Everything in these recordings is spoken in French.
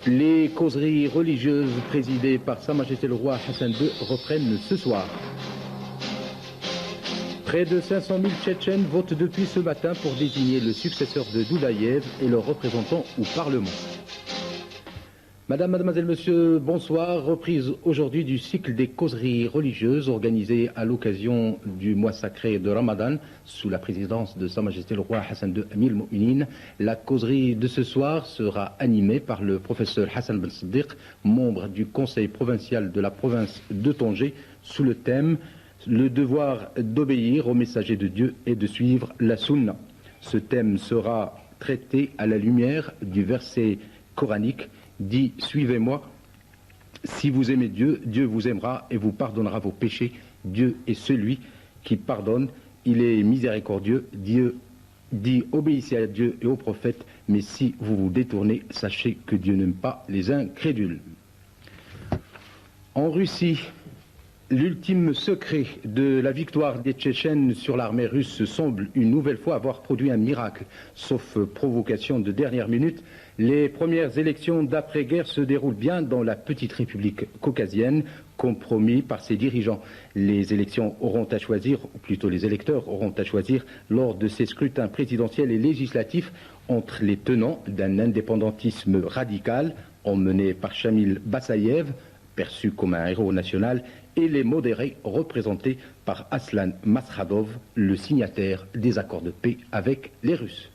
Les causeries religieuses présidées par Sa Majesté le Roi Hassan II reprennent ce soir. Près de 500 000 Tchétchènes votent depuis ce matin pour désigner le successeur de Doudaïev et leur représentant au Parlement. Madame, mademoiselle, monsieur, bonsoir. Reprise aujourd'hui du cycle des causeries religieuses organisées à l'occasion du mois sacré de Ramadan sous la présidence de Sa Majesté le Roi Hassan II Amir al-Mu'minin. La causerie de ce soir sera animée par le professeur Hassan Ben Siddiq, membre du conseil provincial de la province de Tanger, sous le thème « Le devoir d'obéir aux messagers de Dieu et de suivre la Sunna ». Ce thème sera traité à la lumière du verset coranique dit « Suivez-moi, si vous aimez Dieu, Dieu vous aimera et vous pardonnera vos péchés. Dieu est celui qui pardonne, il est miséricordieux. Dieu dit « Obéissez à Dieu et aux prophètes, mais si vous vous détournez, sachez que Dieu n'aime pas les incrédules. » En Russie, l'ultime secret de la victoire des Tchétchènes sur l'armée russe semble une nouvelle fois avoir produit un miracle. Sauf provocation de dernière minute, les premières élections d'après-guerre se déroulent bien dans la petite république caucasienne, compromis par ses dirigeants. Les élections auront à choisir, ou plutôt les électeurs auront à choisir, lors de ces scrutins présidentiels et législatifs, entre les tenants d'un indépendantisme radical, emmené par Shamil Bassayev, perçu comme un héros national, et les modérés représentés par Aslan Maskhadov, le signataire des accords de paix avec les Russes.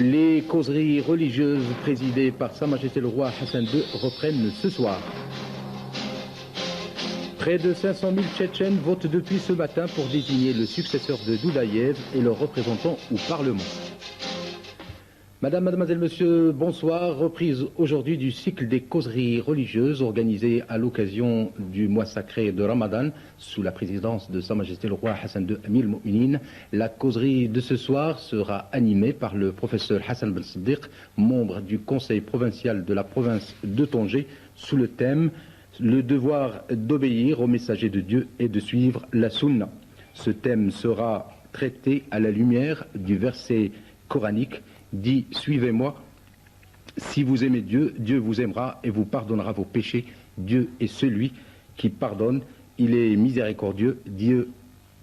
Les causeries religieuses présidées par Sa Majesté le Roi Hassan II reprennent ce soir. Près de 500 000 Tchétchènes votent depuis ce matin pour désigner le successeur de Doudaïev et leur représentant au Parlement. Madame, mademoiselle, monsieur, bonsoir. Reprise aujourd'hui du cycle des causeries religieuses organisées à l'occasion du mois sacré de Ramadan sous la présidence de Sa Majesté le Roi Hassan II Amir al-Mu'minin. La causerie de ce soir sera animée par le professeur Hassan Ben Siddiq, membre du conseil provincial de la province de Tanger, sous le thème « Le devoir d'obéir aux messagers de Dieu et de suivre la Sunna ». Ce thème sera traité à la lumière du verset coranique dit « Suivez-moi, si vous aimez Dieu, Dieu vous aimera et vous pardonnera vos péchés. Dieu est celui qui pardonne, il est miséricordieux. Dieu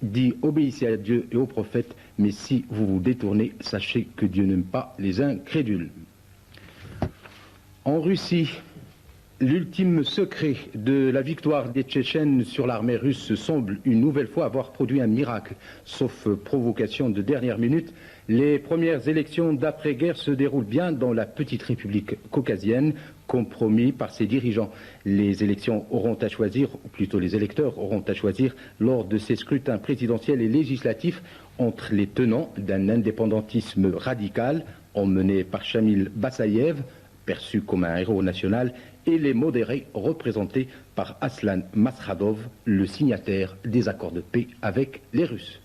dit « Obéissez à Dieu et aux prophètes, mais si vous vous détournez, sachez que Dieu n'aime pas les incrédules. » En Russie, l'ultime secret de la victoire des Tchétchènes sur l'armée russe semble une nouvelle fois avoir produit un miracle. Sauf provocation de dernière minute, les premières élections d'après-guerre se déroulent bien dans la petite république caucasienne, compromis par ses dirigeants. Les élections auront à choisir, ou plutôt les électeurs auront à choisir, lors de ces scrutins présidentiels et législatifs, entre les tenants d'un indépendantisme radical, emmené par Shamil Bassayev, perçu comme un héros national, et les modérés représentés par Aslan Maskhadov, le signataire des accords de paix avec les Russes.